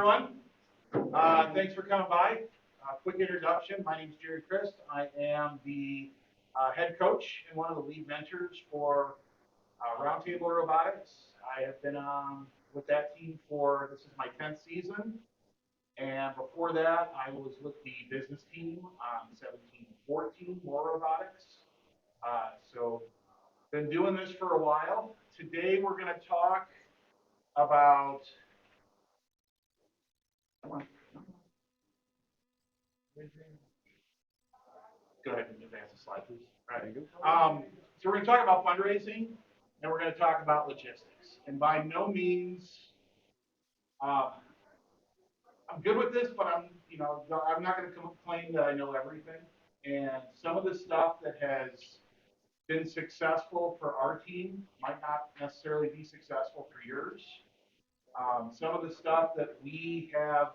Everyone, thanks for coming by. Quick introduction. My name is Jerry Christ. I am the head coach and one of the lead mentors for Roundtable Robotics. I have been on with that team for this is my 10th season, and before that, I was with the business team on 1714 More Robotics. So, been doing this for a while. Today, we're going to talk about. Go ahead and advance the slide, please. All right. So we're going to talk about fundraising, and we're going to talk about logistics. And by no means, uh, I'm good with this, but I'm not going to claim that I know everything. And some of the stuff that has been successful for our team might not necessarily be successful for yours. Some of the stuff that we have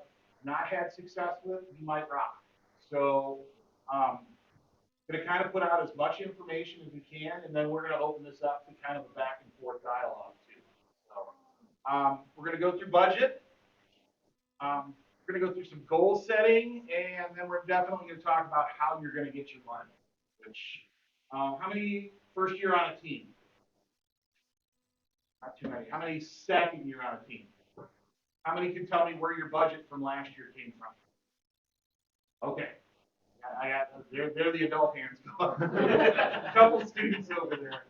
not had success with, you might rock. So um, going to kind of put out as much information as we can, and then we're going to open this up to kind of a back and forth dialogue too. So we're going to go through budget. We're going to go through some goal setting, and then we're definitely going to talk about how you're going to get your money. Which, how many first year on a team? Not too many. How many second year on a team? How many can tell me where your budget from last year came from? Okay, I got they're the adult hands. A couple students over there.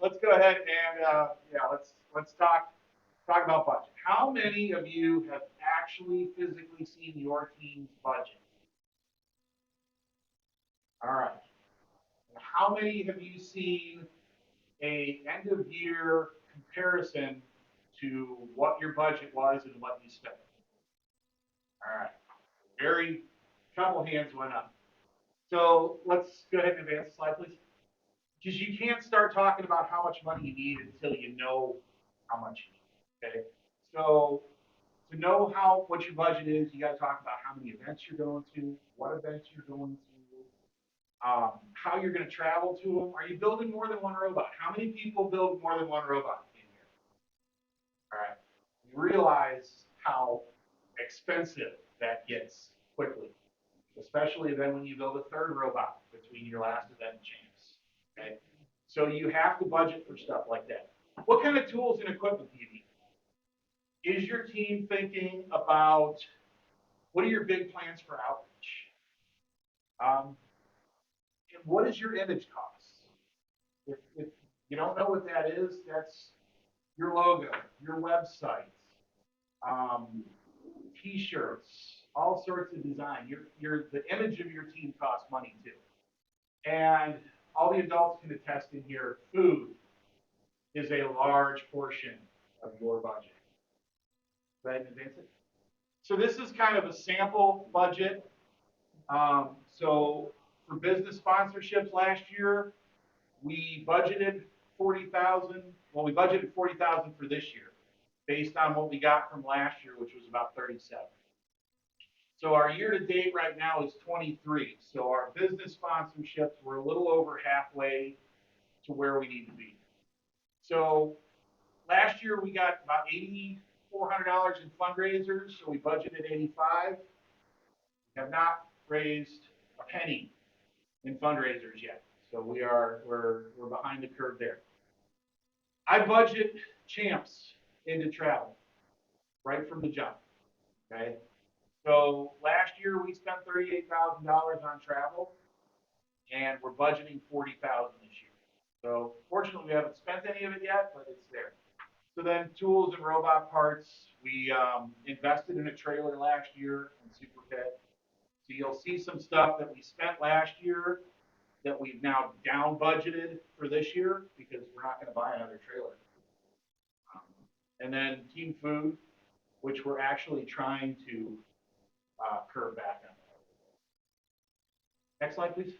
Let's go ahead and yeah, let's talk about budget. How many of you have actually physically seen your team's budget? All right. How many have you seen a end of year comparison to what your budget was and what you spent? All right. Very couple hands went up. So let's go ahead and advance the slide, please. Because you can't start talking about how much money you need until you know how much you need. Okay. So to know what your budget is, you got to talk about how many events you're going to, what events you're going to, how you're going to travel to them. Are you building more than one robot? How many people build more than one robot in here? All right. You realize how expensive that gets quickly, especially then when you build a third robot between your last event and champs. Okay. So you have to budget for stuff like that. What kind of tools and equipment do you need? Is your team thinking about what are your big plans for outreach? And what is your image cost? If you don't know what that is, that's your logo, your website, um, t-shirts, all sorts of design. The image of your team costs money too. And all the adults can attest in here, food is a large portion of your budget. Go ahead and advance it. So this is kind of a sample budget. So for business sponsorships last year, we budgeted 40,000. Well, we budgeted 40,000 for this year, based on what we got from last year, which was about 37. So our year to date right now is 23. So our business sponsorships were a little over halfway to where we need to be. So last year we got about $8,400 in fundraisers, so we budgeted 85. We have not raised a penny in fundraisers yet, so we're behind the curve there. I budget champs into travel right from the jump. Okay, so last year we spent $38,000 on travel, and we're budgeting 40,000 this year. So fortunately, we haven't spent any of it yet, but it's there. So then tools and robot parts, we invested in a trailer last year in Super Pit. So you'll see some stuff that we spent last year that we've now down budgeted for this year because we're not going to buy another trailer. And then team food, which we're actually trying to curve back on. Next slide, please.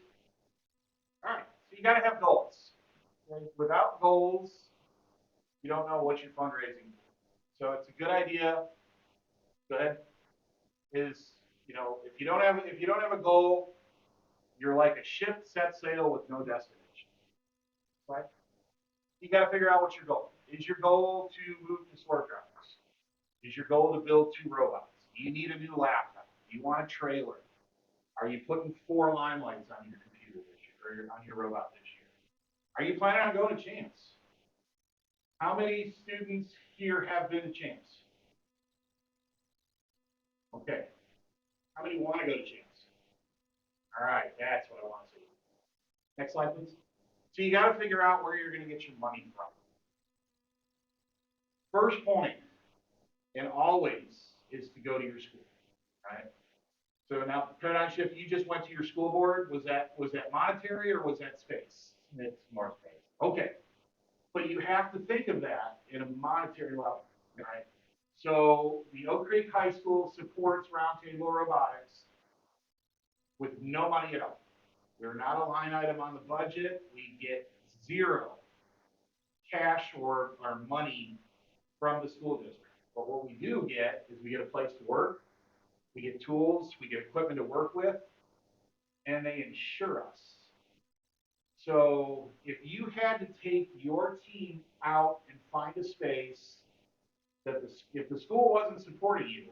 All right, so you got to have goals. Okay? Without goals, you don't know what you're fundraising for. So it's a good idea. Go ahead. Is if you don't have a goal, you're like a ship set sail with no destination. Right? You got to figure out what's your goal. Is your goal to move to swerve drivers? Is your goal to build 2 robots? Do you need a new laptop? Do you want a trailer? Are you putting 4 limelights on your computer this year, or on your robot this year? Are you planning on going to Champs? How many students here have been to Champs? Okay. How many want to go to Champs? All right, that's what I want to see. Next slide, please. So you got to figure out where you're going to get your money from. First point, and always, is to go to your school. Right? So now, paradigm shift. You just went to your school board. Was that monetary or was that space? It's more space. Okay, but you have to think of that in a monetary level, right? So the Oak Creek High School supports Roundtable Robotics with no money at all. We're not a line item on the budget. We get zero cash or money from the school district. But what we do get is we get a place to work, we get tools, we get equipment to work with, and they insure us. So if you had to take your team out and find a space that if the school wasn't supporting you,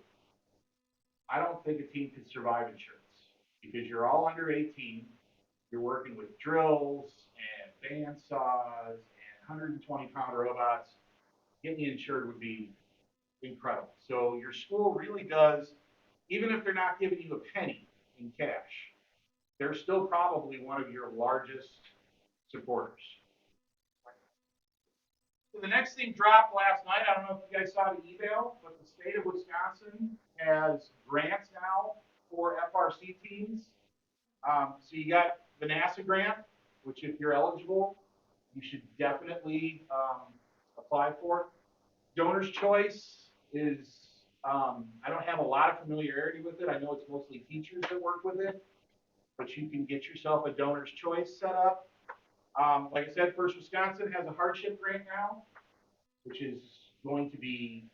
I don't think a team could survive insurance because you're all under 18. You're working with drills and bandsaws and 120-pound robots. Getting insured would be incredible. So your school really does, even if they're not giving you a penny in cash, they're still probably one of your largest supporters. So the next thing dropped last night. I don't know if you guys saw the email, but the state of Wisconsin has grants now for FRC teams. So you got the NASA grant, which if you're eligible, you should definitely apply for. Donor's choice is, I don't have a lot of familiarity with it. I know it's mostly teachers that work with it, but you can get yourself a donor's choice set up. Like I said, First Wisconsin has a hardship grant now, which is going to be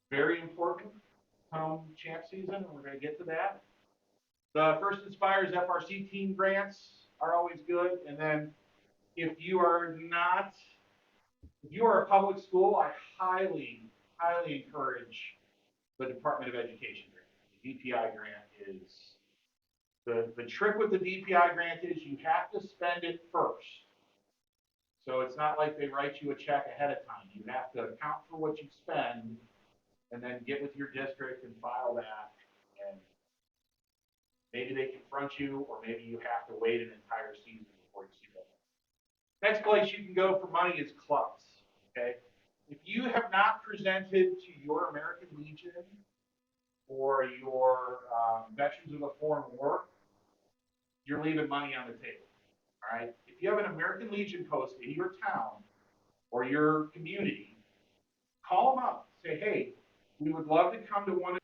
very important come champ season, and we're going to get to that. The First Inspires FRC team grants are always good, and then if you are a public school, I highly encourage the Department of Education grant. The DPI grant is the trick with the DPI grant is you have to spend it first. So it's not like they write you a check ahead of time. You have to account for what you spend and then get with your district and file that. And maybe they confront you, or maybe you have to wait an entire season before you see that. Next place you can go for money is clubs. Okay, if you have not presented to your American Legion or your Veterans of a Foreign War, you're leaving money on the table. All right. If you have an American Legion post in your town or your community, call them up. Say, hey, we would love to come to one of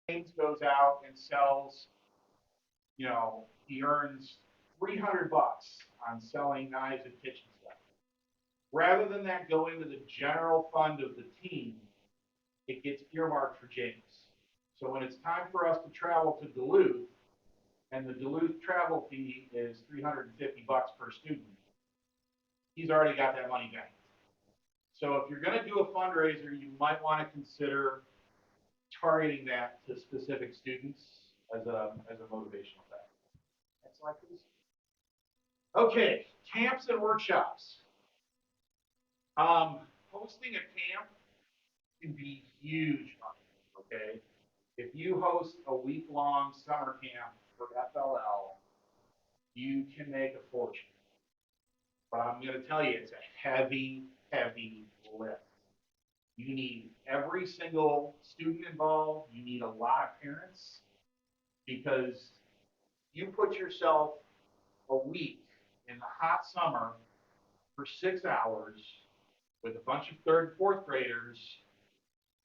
James goes out and sells, he earns 300 bucks on selling knives and kitchen stuff. Rather than that go into the general fund of the team, it gets earmarked for James. So when it's time for us to travel to Duluth, and the Duluth travel fee is 350 bucks per student, he's already got that money banked. So if you're going to do a fundraiser, you might want to consider targeting that to specific students as a motivational factor. Next slide, please. Okay, camps and workshops. Hosting a camp can be huge money, okay? If you host a week-long summer camp for FLL, you can make a fortune. But I'm going to tell you, it's a heavy, heavy lift. You need every single student involved. You need a lot of parents, because you put yourself a week in the hot summer for 6 hours with a bunch of third and fourth graders,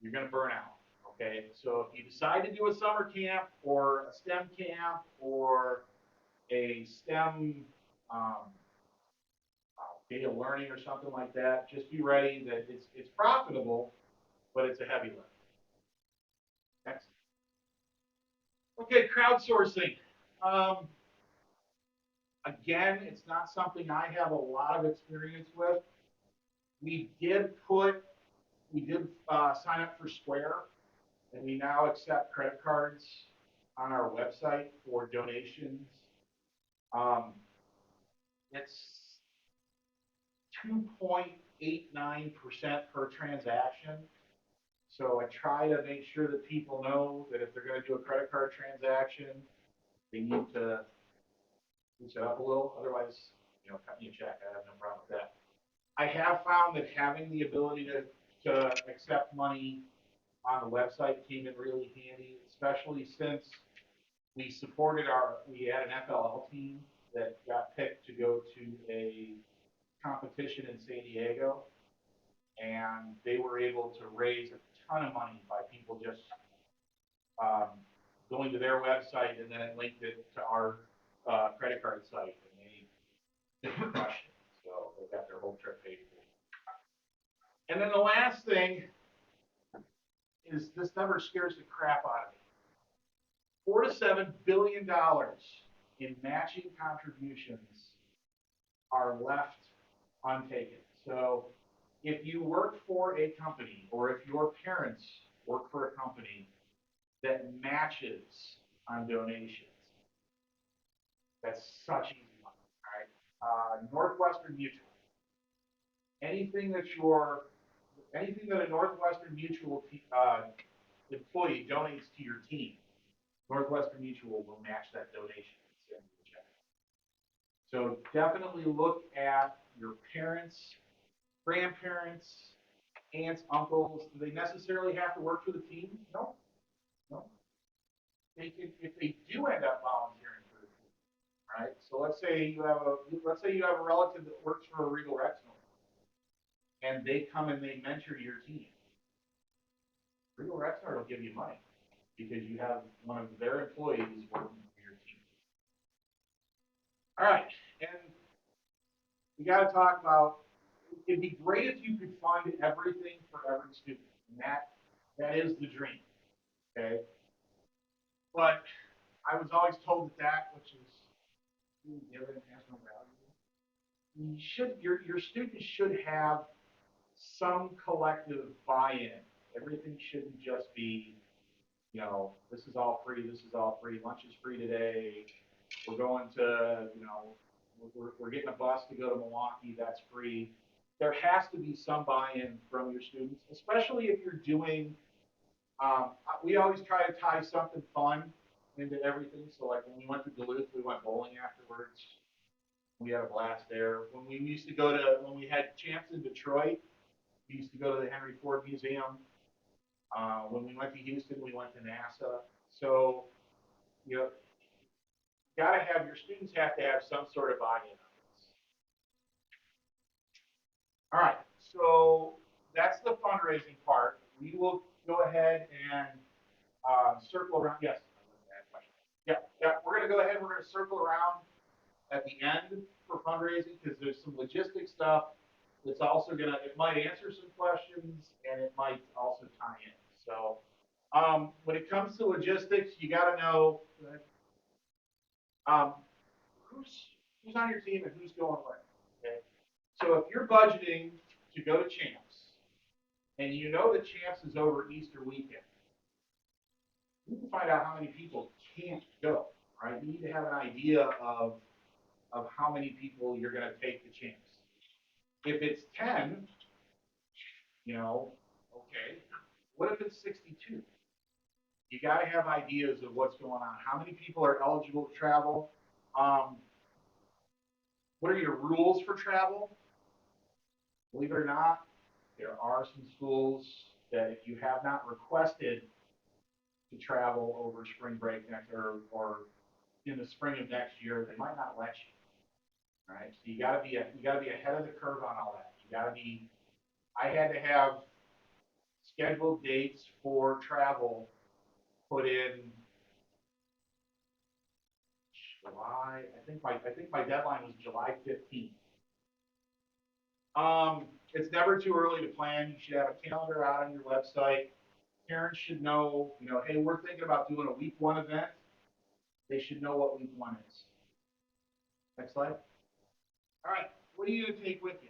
you're going to burn out. Okay, so if you decide to do a summer camp or a STEM camp or a STEM day of learning or something like that, just be ready that it's profitable, but it's a heavy lift. Next. Okay, crowdsourcing. Again, it's not something I have a lot of experience with. We did sign up for Square, and we now accept credit cards on our website for donations. It's 2.89% per transaction. So I try to make sure that people know that if they're going to do a credit card transaction, they need to boost it up a little. Otherwise, cut me a check. I have no problem with that. I have found that having the ability to accept money on the website came in really handy, especially since we had an FLL team that got picked to go to a competition in San Diego, and they were able to raise a ton of money by people just going to their website, and then it linked it to our credit card site, and they crushed it. So they got their whole trip paid for. And then the last thing is, this number scares the crap out of me. $4 to $7 billion in matching contributions are left untaken. So if you work for a company, or if your parents work for a company that matches on donations, that's such easy money. All right. Northwestern Mutual. Anything that a Northwestern Mutual employee donates to your team, Northwestern Mutual will match that donation and send you a check. So definitely look at your parents, grandparents, aunts, uncles. Do they necessarily have to work for the team? No. If they do end up volunteering for the team, right? So let's say you have a relative that works for a Regal Rexnord, and they come and they mentor your team. Regal Rexnord will give you money because you have one of their employees working for your team. All right, and we got to talk about, it'd be great if you could fund everything for every student, and that is the dream, okay? But I was always told that which is given has no value. Your students should have some collective buy-in. Everything shouldn't just be, this is all free, lunch is free today, we're going to, we're getting a bus to go to Milwaukee, that's free. There has to be some buy-in from your students, especially if you're doing, we always try to tie something fun into everything. So like when we went to Duluth, we went bowling afterwards. We had a blast there. When we had champs in Detroit, we used to go to the Henry Ford Museum. When we went to Houston, we went to NASA. So, your students have to have some sort of buy-in on this. All right, so that's the fundraising part. We will go ahead and Circle around. Yes. Yeah, yeah. We're gonna go ahead. We're gonna circle around at the end for fundraising because there's some logistic stuff that's also gonna. It might answer some questions and it might also tie in. So when it comes to logistics, you got to know um, who's on your team and who's going where. Okay. So if you're budgeting to go to Champs and you know that Champs is over Easter weekend, you need to find out how many people can't go. Right? You need to have an idea of how many people you're going to take the Champs. If it's 10, okay. What if it's 62? You got to have ideas of what's going on. How many people are eligible to travel? Um, what are your rules for travel? Believe it or not, there are some schools that if you have not requested to travel over spring break next or in the spring of next year, they might not let you. All right, so you got to be ahead of the curve on all that. You got to be. I had to have scheduled dates for travel put in July. I think my deadline was July 15th. It's never too early to plan. You should have a calendar out on your website. Parents should know, hey, we're thinking about doing a week one event. They should know what week one is. Next slide. All right, what are you going to take with you?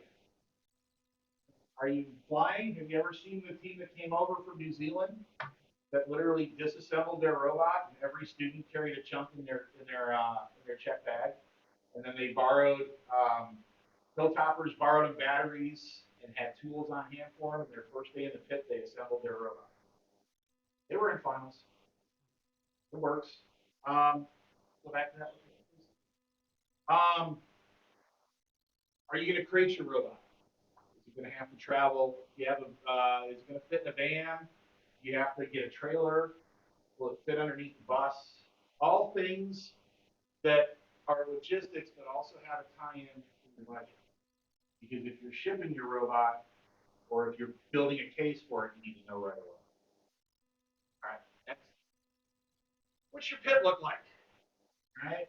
Are you flying? Have you ever seen the team that came over from New Zealand that literally disassembled their robot and every student carried a chunk in their check bag, and then they borrowed Hilltoppers borrowed them batteries and had tools on hand for them. Their first day in the pit, they assembled their robot. They were in finals. It works. Go back to that. Are you going to create your robot? Is it going to have to travel? You have is it going to fit in a van? You have to get a trailer. Will it fit underneath the bus? All things that are logistics, but also have a tie-in in your budget. Because if you're shipping your robot, or if you're building a case for it, you need to know right away. All right, next. What's your pit look like? All right.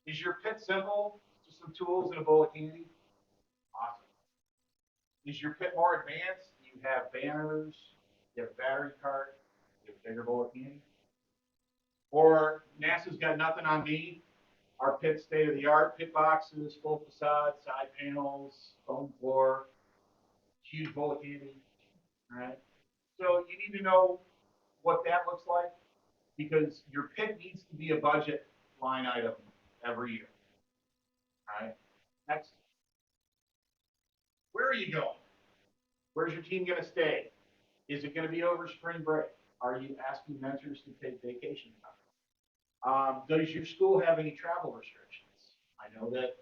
Is your pit simple? Just some tools and a bowl of candy? Awesome. Is your pit more advanced? Do you have banners? Do you have a battery cart? Do you have a bigger bowl of candy? Or NASA's got nothing on me. Our pit state of the art, pit boxes, full facade, side panels, foam floor, huge bowl of candy. All right. So you need to know what that looks like because your pit needs to be a budget line item every year. All right. Next. Where are you going? Where's your team going to stay? Is it going to be over spring break? Are you asking mentors to take vacation time? Does your school have any travel restrictions? I know that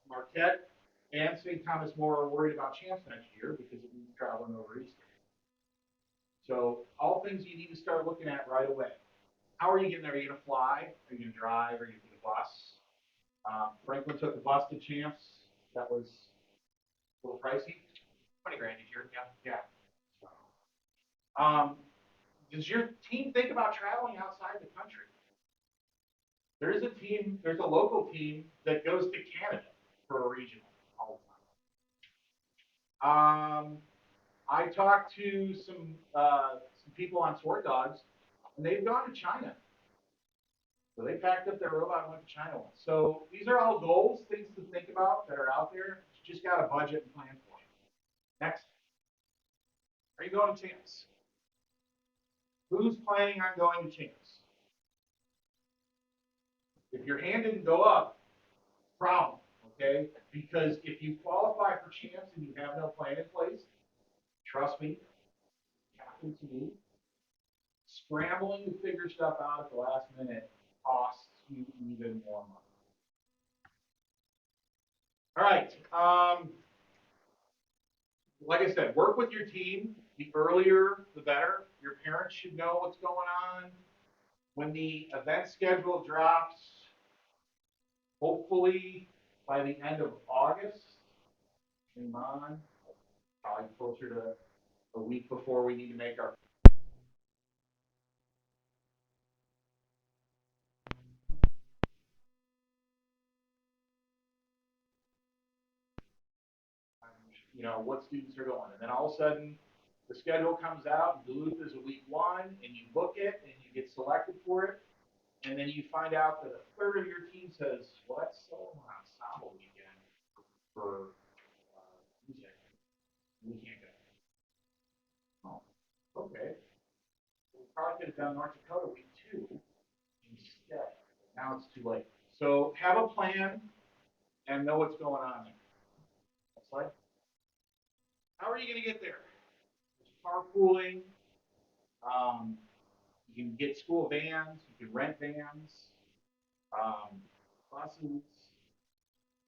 Marquette and St. Thomas More are worried about Champs next year because it means traveling over Easter. So all things you need to start looking at right away. How are you getting there? Are you going to fly? Are you going to drive? Are you going to take a bus? Franklin took the bus to Champs. That was a little pricey. 20 grand each year. Yeah. Yeah. Does your team think about traveling outside the country? There's a local team that goes to Canada for a regional all the time. I talked to some people on Sword Dogs, and they've gone to China. So they packed up their robot and went to China once. So these are all goals, things to think about that are out there. You just got to budget and plan for it. Next. Are you going to Champs? Who's planning on going to Champs? If your hand didn't go up, problem, okay? Because if you qualify for Champs and you have no plan in place, trust me, it happened to me. Scrambling to figure stuff out at the last minute costs you even more money. All right. Like I said, work with your team. The earlier, the better. Your parents should know what's going on. When the event schedule drops, hopefully by the end of August, probably closer to a week before we need to make our what students are going. And then all of a sudden, the schedule comes out, and Duluth is a week 1, and you book it, and you get selected for it. And then you find out that a third of your team says, well, that's still an ensemble weekend for music. We can't go. Oh, okay. We probably could have done North Dakota week 2 instead. Now it's too late. So have a plan and know what's going on there. Next slide. How are you going to get there? There's carpooling. You can get school vans. You can rent vans, buses.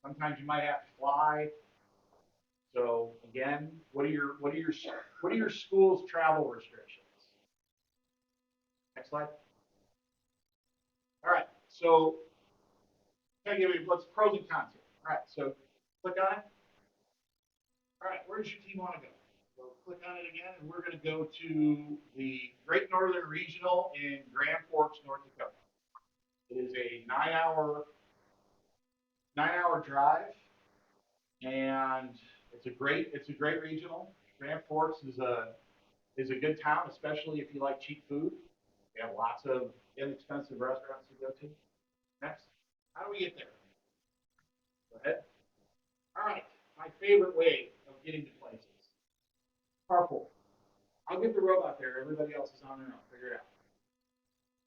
Sometimes you might have to fly. So again, what are your school's travel restrictions? Next slide. All right. So kind of give you what's pros and cons here. All right. So click on it. All right. Where does your team want to go? So click on it again, and we're going to go to the Great Northern Regional in Grand Forks, North Dakota. It is a 9-hour drive, and it's a great regional. Grand Forks is a good town, especially if you like cheap food. We have lots of inexpensive restaurants to go to. Next, how do we get there? Go ahead. All right, my favorite way of getting to places. Carpool. I'll get the robot there. Everybody else is on their own. Figure it out.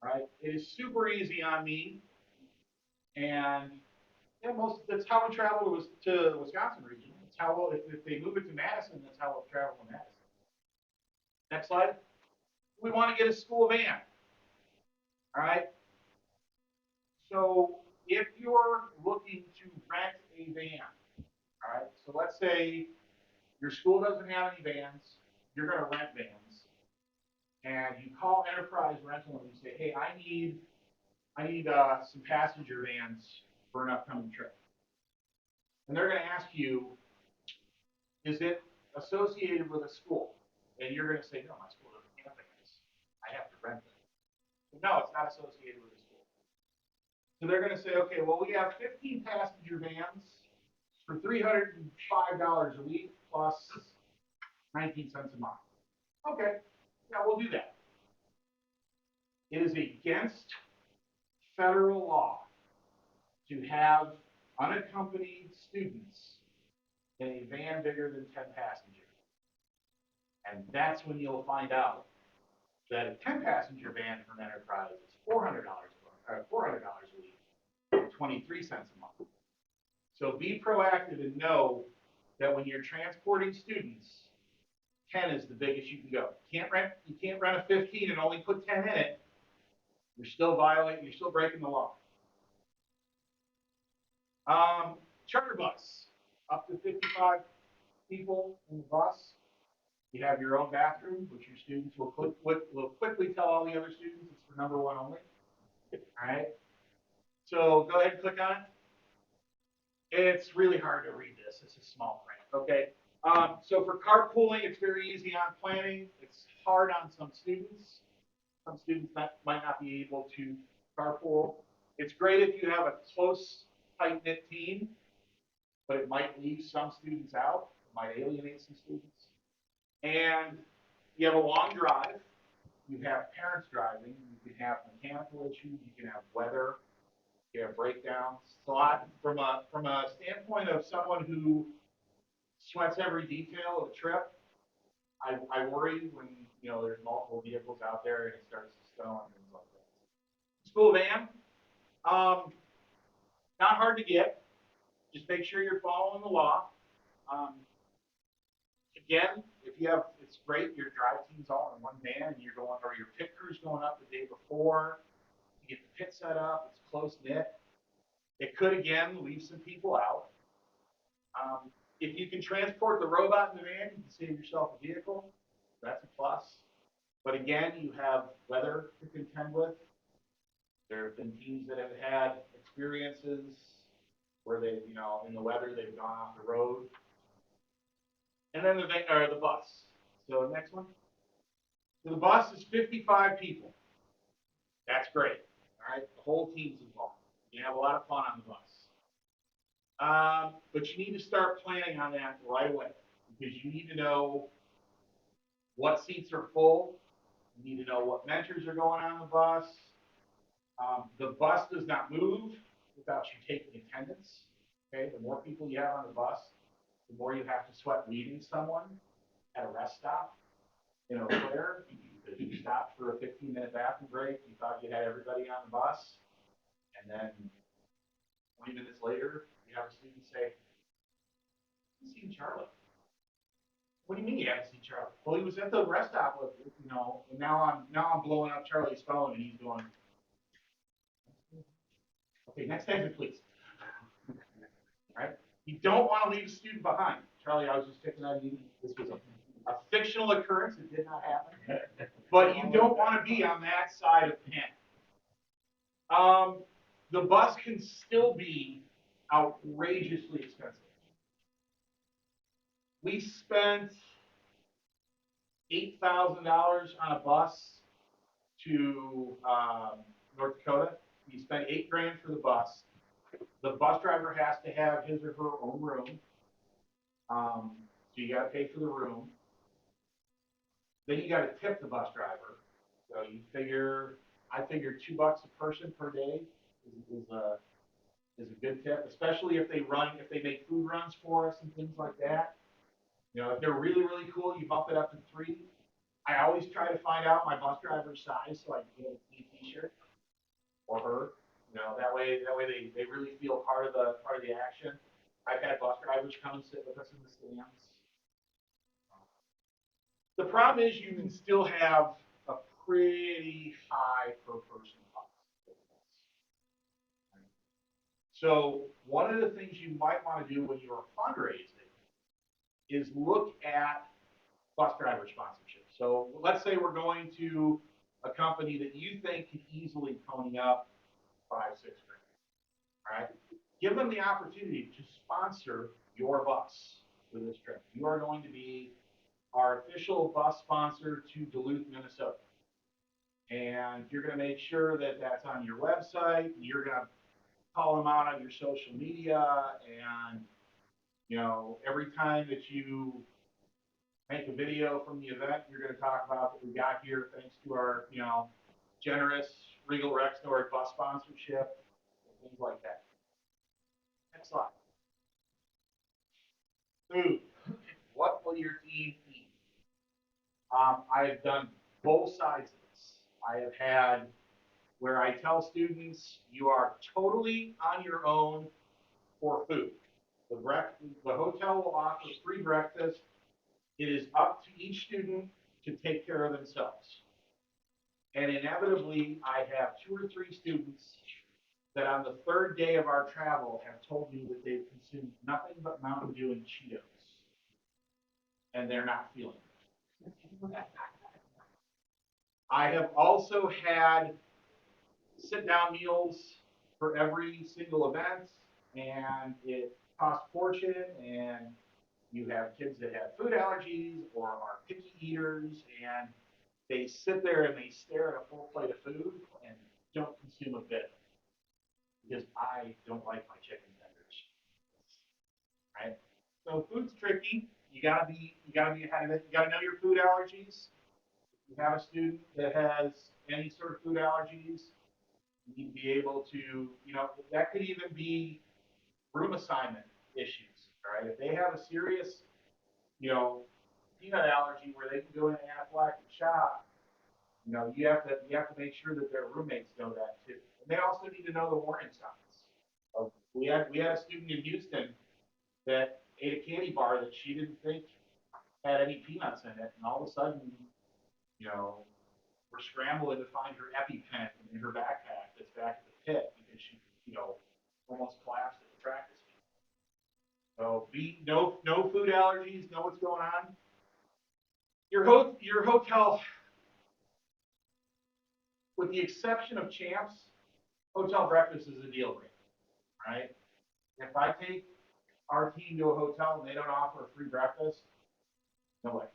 All right. It is super easy on me, and yeah, that's how we travel to Wisconsin region. It's how if they move it to Madison, that's how we'll travel to Madison. Next slide. We want to get a school van. All right. So if you're looking to rent a van, all right. So let's say your school doesn't have any vans, you're going to rent vans, and you call Enterprise Rental and you say, hey, I need some passenger vans for an upcoming trip. And they're going to ask you, is it associated with a school? And you're going to say, no, my school doesn't have vans. I have to rent them. But no, it's not associated with a school. So they're going to say, okay, well, we have 15 passenger vans for $305 a week plus 19 cents a month. Okay, yeah, we'll do that. It is against federal law to have unaccompanied students in a van bigger than 10 passengers. And that's when you'll find out that a 10-passenger van from Enterprise is $400 a week, 23 cents a month. So be proactive and know that when you're transporting students, 10 is the biggest you can go. You can't rent a 15 and only put 10 in it. You're still breaking the law. Charter bus, up to 55 people in the bus. You have your own bathroom, which your students will quickly tell all the other students it's for number 1 only. All right. So go ahead and click on it. It's really hard to read this. This is small print. Okay. So for carpooling, it's very easy on planning. It's hard on some students. Some students might not be able to carpool. It's great if you have a close, tight-knit team, but it might leave some students out. It might alienate some students. And you have a long drive. You have parents driving. You can have mechanical issues. You can have weather. You have breakdowns. It's a lot from a standpoint of someone who sweats every detail of a trip. I worry when there's multiple vehicles out there and it starts to snow and things like that. School van, not hard to get. Just make sure you're following the law. Again, it's great. Your drive team's all in one van, and or your pit crew's going up the day before. You get the pit set up. It's close knit. It could again leave some people out. If you can transport the robot in the van, you can save yourself a vehicle. That's a plus. But again, you have weather to contend with. There have been teams that have had experiences where they've, in the weather, they've gone off the road. And then the bus. So next one. So the bus is 55 people. That's great. All right, the whole team's involved. You have a lot of fun on the bus. But you need to start planning on that right away. because you need to know what seats are full. You need to know what mentors are going on the bus. The bus does not move without you taking attendance. Okay, the more people you have on the bus, the more you have to sweat leaving someone at a rest stop in Eau Claire, because you stopped for a 15-minute bathroom break. You thought you had everybody on the bus, and then 20 minutes later, you have a student say, "I've seen Charlie." What do you mean you haven't seen Charlie? Well, he was at the rest stop with, and now I'm blowing up Charlie's phone, and he's going, "Okay, next exit, please." Right? You don't want to leave a student behind. Charlie, I was just checking on you. This was a fictional occurrence. It did not happen. But you don't want to be on that side of panic. The bus can still be outrageously expensive. We spent $8,000 on a bus to North Dakota. We spent $8,000 for the bus. The bus driver has to have his or her own room. So you got to pay for the room. Then you got to tip the bus driver. So I figure $2 a person per day is a good tip, especially if they make food runs for us and things like that. If they're really, really cool, you bump it up to 3. I always try to find out my bus driver's size so I can get a t-shirt or her. That way they really feel part of the action. I've had bus drivers come and sit with us in the stands. The problem is you can still have a pretty high per person cost. So one of the things you might want to do when you're fundraising is look at bus driver sponsorship. So let's say we're going to a company that you think could easily pony up $5-6 grand. All right, give them the opportunity to sponsor your bus for this trip. You are going to be our official bus sponsor to Duluth, Minnesota. And you're going to make sure that that's on your website. You're going to call them out on your social media. And, every time that you make a video from the event, you're going to talk about that we got here thanks to our, generous Regal Rexnord bus sponsorship and things like that. Next slide. Food. What will your team eat? I have done both sides of this. I have had where I tell students you are totally on your own for food. The hotel will offer free breakfast. It is up to each student to take care of themselves. And inevitably, I have 2 or 3 students that on the 3rd day of our travel have told me that they've consumed nothing but Mountain Dew and Cheetos. And they're not feeling it. I have also had sit-down meals for every single event, and it costs a fortune, and you have kids that have food allergies or are picky eaters, and they sit there and they stare at a full plate of food and don't consume a bit, because I don't like my chicken tenders. Right? So food's tricky. You gotta be ahead of it. You gotta know your food allergies. If you have a student that has any sort of food allergies, you need to be able to, that could even be room assignment issues. All right, if they have a serious, peanut allergy where they can go in an anaphylactic shock, you have to make sure that their roommates know that too. And they also need to know the warning signs. We had a student in Houston that ate a candy bar that she didn't think had any peanuts in it, and all of a sudden, we're scrambling to find her EpiPen in her backpack that's back at the pit because she, almost collapsed at the practice meet. So no food allergies, know what's going on. Your hotel, with the exception of Champs, hotel breakfast is a deal breaker. Right? If I take our team to a hotel and they don't offer a free breakfast, no way.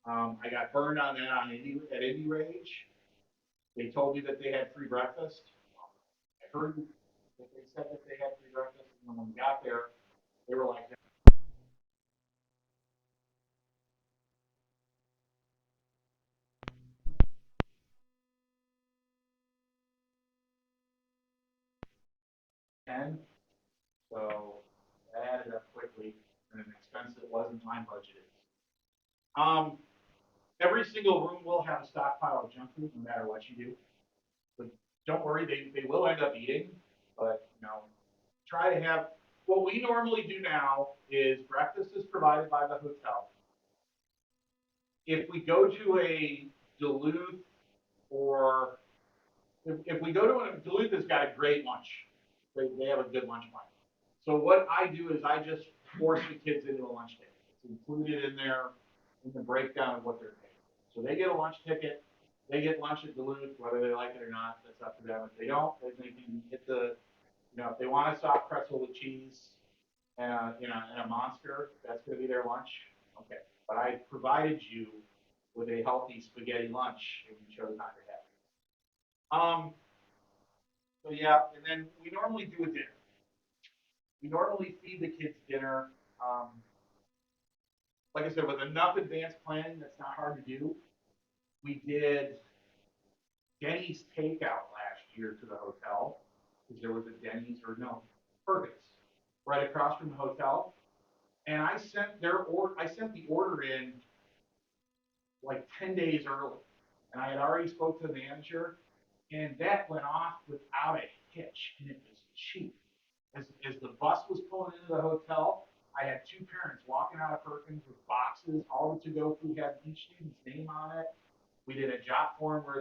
I got burned on that at Indy Rage. They told me that they had free breakfast. I heard that they said that they had free breakfast, and when we got there, they were like, my budget is. Um, every single room will have a stockpile of junk food, no matter what you do. But don't worry, they will end up eating. But try to have. What we normally do now is breakfast is provided by the hotel. If we go to a Duluth or if we go to a Duluth has got a great lunch. They have a good lunch plan. So what I do is I just force the kids into a lunch ticket. It's included in the breakdown of what they're paying. So they get a lunch ticket. They get lunch at Duluth, whether they like it or not. That's up to them. If they don't, they can get if they want a soft pretzel with cheese and a monster, that's going to be their lunch. Okay, but I provided you with a healthy spaghetti lunch if you chose not to have it. So yeah, and then we normally do a dinner. We normally feed the kids dinner. Like I said, with enough advanced planning, that's not hard to do. We did Denny's takeout last year to the hotel because there was a Denny's or no, Fergus right across from the hotel, and I sent the order in like 10 days early, and I had already spoke to the manager, and that went off without a hitch, and it was cheap. As the bus was pulling into the hotel, I had two parents walking out of Perkins with boxes. All the to-go food had each student's name on it. We did a jot form where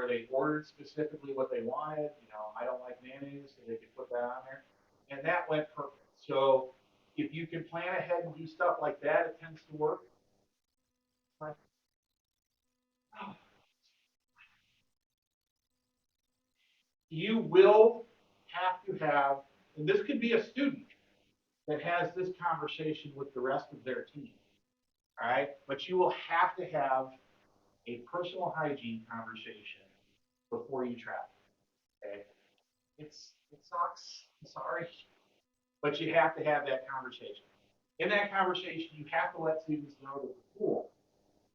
they ordered specifically what they wanted. I don't like mayonnaise, so they could put that on there, and that went perfect. So if you can plan ahead and do stuff like that, it tends to work. You will have to have, and this could be a student that has this conversation with the rest of their team. All right, but you will have to have a personal hygiene conversation before you travel. Okay, it sucks. I'm sorry, but you have to have that conversation. In that conversation, you have to let students know that the pool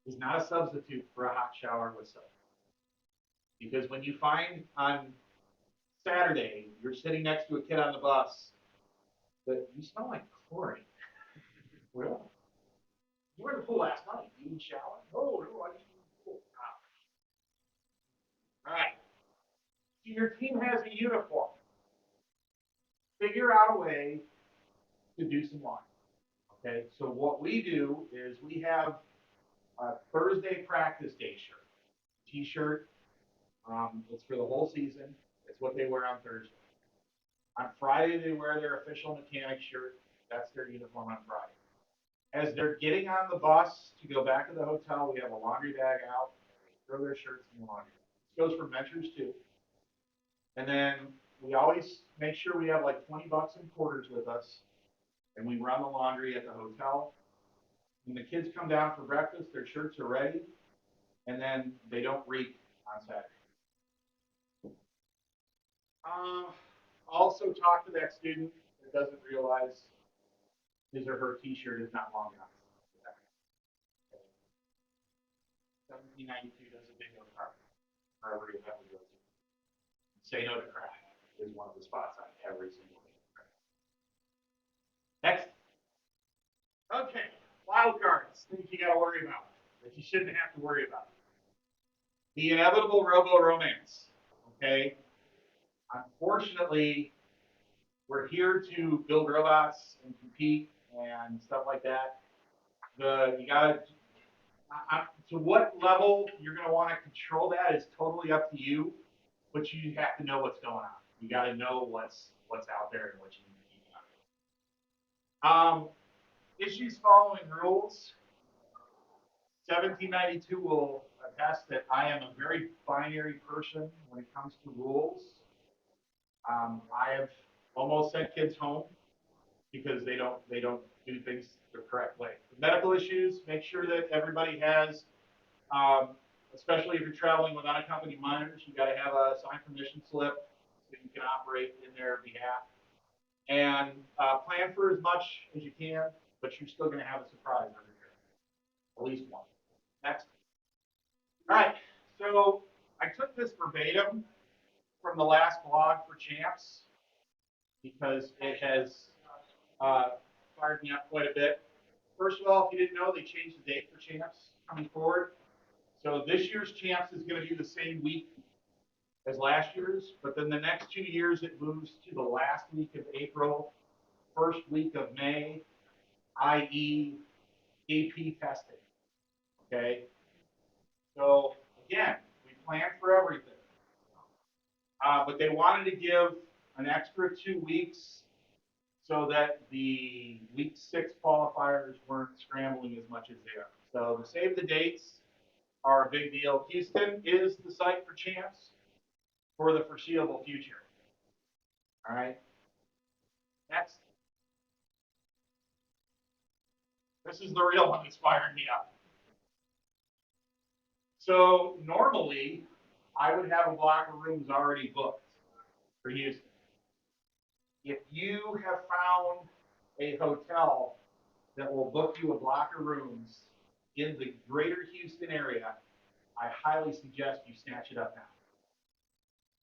is not a substitute for a hot shower with soap. Because when you find on Saturday you're sitting next to a kid on the bus that you smell like chlorine. Well, you were in the pool last night. You didn't shower? No, I just went in the pool. All right. So your team has a uniform. Figure out a way to do some laundry. Okay. So what we do is we have a Thursday practice day shirt, T-shirt. It's for the whole season. It's what they wear on Thursday. On Friday, they wear their official mechanic shirt. That's their uniform on Friday. As they're getting on the bus to go back to the hotel, we have a laundry bag out. They throw their shirts in the laundry bag. This goes for mentors too. And then we always make sure we have like 20 bucks in quarters with us, and we run the laundry at the hotel. When the kids come down for breakfast, their shirts are ready, and then they don't reek on Saturday. Also talk to that student that doesn't realize his or her T-shirt is not long enough. 1792 does a big no carpet wherever you have to go to. Say no to crack is one of the spots on every single day. Next. Okay, wild cards, things you got to worry about that you shouldn't have to worry about. The inevitable robo-romance. Okay. Unfortunately, we're here to build robots and compete and stuff like that. You got to what level you're going to want to control that is totally up to you, but you have to know what's going on. You got to know what's out there and what you need to keep an eye on. Issues following rules. 1792 will attest that I am a very binary person when it comes to rules. I have almost sent kids home because they don't do things the correct way. The medical issues, make sure that everybody has, especially if you're traveling with unaccompanied minors, you got to have a signed permission slip so you can operate in their behalf. And plan for as much as you can, but you're still going to have a surprise under here, at least one. Next. All right, so I took this verbatim from the last blog for Champs because it has fired me up quite a bit. first of all, if you didn't know, they changed the date for champs coming forward. So this year's champs is going to be the same week as last year's, but then the next 2 years it moves to the last week of April, first week of May, i.e. AP testing. Okay. So again, we plan for everything. But they wanted to give an extra 2 weeks so that the week 6 qualifiers weren't scrambling as much as they are. So to save the dates are a big deal. Houston is the site for champs for the foreseeable future. All right. Next. This is the real one that's firing me up. So normally, I would have a block of rooms already booked for Houston. If you have found a hotel that will book you a block of rooms in the greater Houston area, I highly suggest you snatch it up now,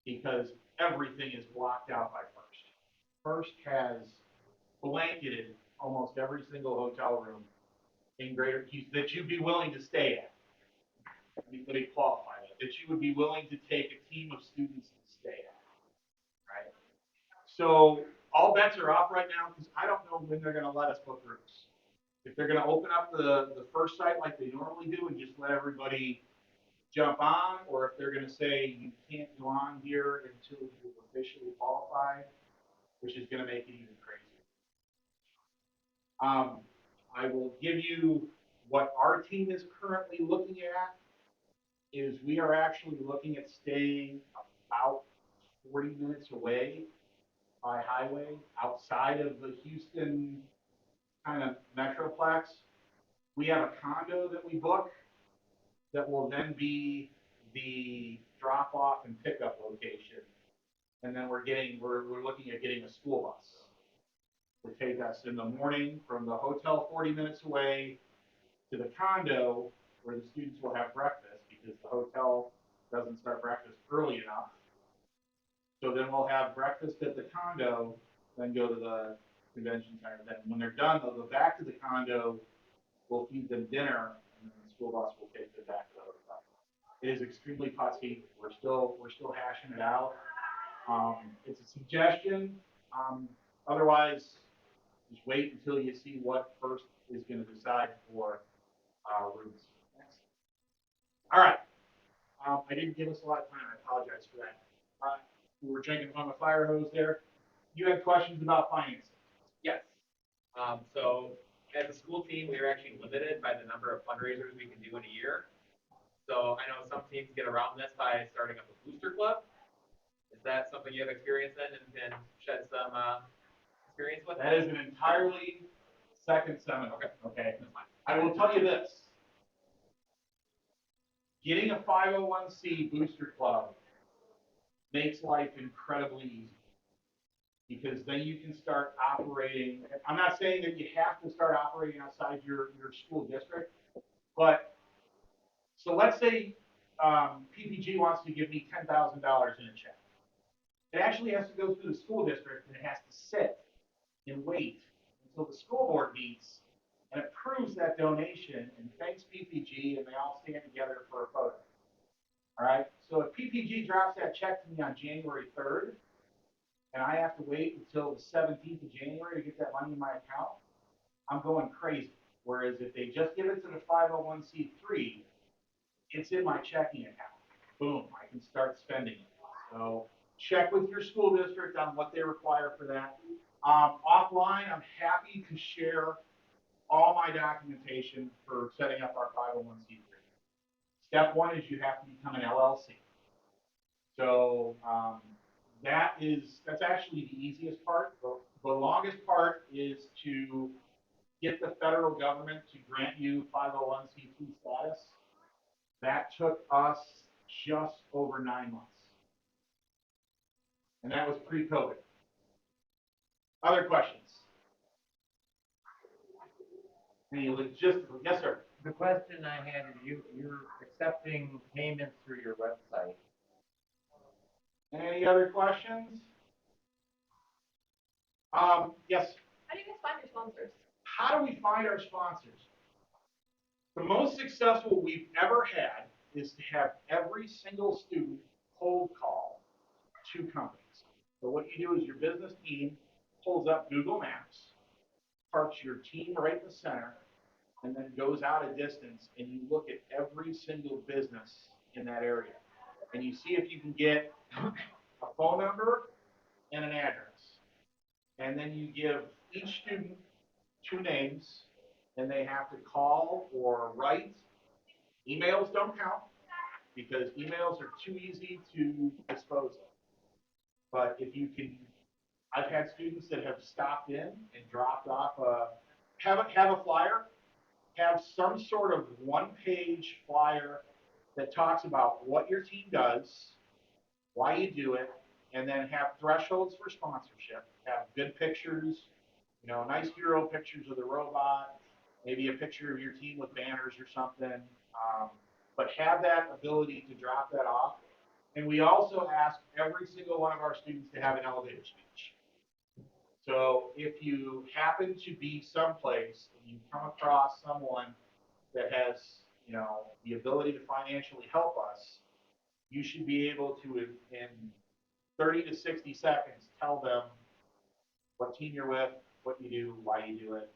because everything is blocked out by First. First has blanketed almost every single hotel room in greater Houston that you'd be willing to stay at. Let me qualify that you would be willing to take a team of students to stay at, right? So all bets are off right now because I don't know when they're going to let us book rooms. If they're going to open up the first site like they normally do and just let everybody jump on, or if they're going to say you can't go on here until you've officially qualified, which is going to make it even crazier. I will give you what our team is currently looking at. Is we are actually looking at staying about 40 minutes away by highway outside of the Houston kind of metroplex. We have a condo that we book that will then be the drop off and pickup location. And then we're looking at getting a school bus to take us in the morning from the hotel 40 minutes away to the condo where the students will have breakfast because the hotel doesn't start breakfast early enough. So then we'll have breakfast at the condo, then go to the convention center. Then when they're done, they'll go back to the condo, we'll feed them dinner, and then the school bus will take them back to the hotel. It is extremely putsy. We're still hashing it out. It's a suggestion. Otherwise, just wait until you see what First is going to decide for rooms. Next. All right. I didn't give us a lot of time. I apologize for that. We were drinking on the fire hose there. You had questions about financing? Yes. So as a school team, we are actually limited by the number of fundraisers we can do in a year. So I know some teams get around this by starting up a booster club. Is that something you have experience in and can shed some experience with? That is an entirely second seminar. Okay. I will tell you this. Getting a 501c booster club makes life incredibly easy, because then you can start operating. I'm not saying that you have to start operating outside your school district, but so let's say PPG wants to give me $10,000 in a check. It actually has to go through the school district, and it has to sit and wait until the school board meets and approves that donation and thanks PPG, and they all stand together for a photo. All right. So if PPG drops that check to me on January 3rd, and I have to wait until the 17th of January to get that money in my account, I'm going crazy. Whereas if they just give it to the 501c3, it's in my checking account. Boom, I can start spending it. So check with your school district on what they require for that. Offline, I'm happy to share all my documentation for setting up our 501c3. Step one is you have to become an LLC. So that's actually the easiest part. The longest part is to get the federal government to grant you 501c3 status. That took us just over 9 months. And that was pre-COVID. Other questions? Any logistical? Yes, sir. The question I had is you're accepting payments through your website. Any other questions? Yes. How do you guys find your sponsors? how do we find our sponsors? The most successful we've ever had is to have every single student cold call two companies. So what you do is your business team pulls up Google Maps, parks your team right in the center, and then goes out a distance and you look at every single business in that area. And you see if you can get a phone number and an address. And then you give each student two names, and they have to call or write. Emails don't count because emails are too easy to dispose of. But if you can, I've had students that have stopped in and dropped off have a flyer, have some sort of one-page flyer that talks about what your team does, why you do it, and then have thresholds for sponsorship. Have good pictures, nice hero pictures of the robot, maybe a picture of your team with banners or something. But have that ability to drop that off. And we also ask every single one of our students to have an elevator speech. So if you happen to be someplace and you come across someone that has, the ability to financially help us, you should be able to, in 30 to 60 seconds, tell them what team you're with, what you do, why you do it,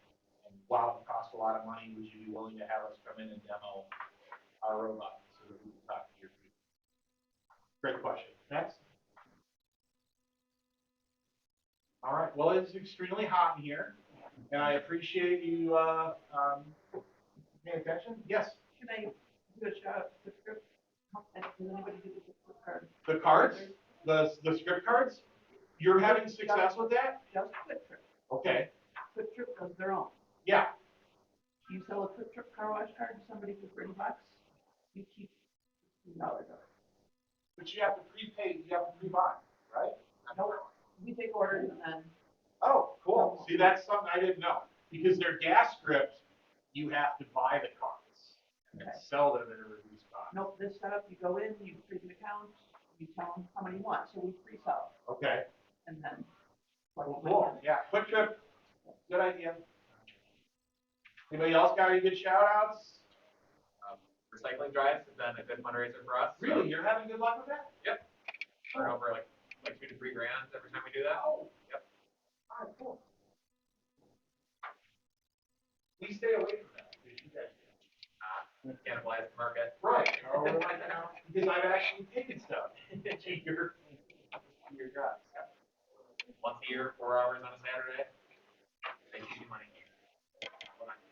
and wow, it costs a lot of money. Would you be willing to have us come in and demo our robot so that we can talk to your people? Great question. Next. All right. Well, it's extremely hot in here, and I appreciate you paying attention. Yes. Can I do a shout out to the script? Does anybody do the script card? The cards, the script cards. You're having success with that? Just Quick Trip. Okay. Quick Trip does their own. Yeah. You sell a Quick Trip car wash card to somebody for $30, you keep $15 of it. But you have to prepay. You have to pre-buy, right? Nope. We take orders and then. Oh, cool. See, that's something I didn't know. Because their gas script, you have to buy the cards and Okay. sell them at a reduced cost. Nope, this setup, you go in, you create an account, you tell them how many you want, so we pre-sell, Okay. and then. Cool. Yeah. Quick Trip. Good idea. Anybody else got any good shout outs? Recycling drives have been a good fundraiser for us. Really? You're having good luck with that? Yep. Turn over like 2 to 3 grand every time we do that. Oh. Yep. All right, cool. Please stay away from that. You guys do. Cannibalize the market. Right. Because I've actually taken stuff to your drives. Once a year, 4 hours on a Saturday.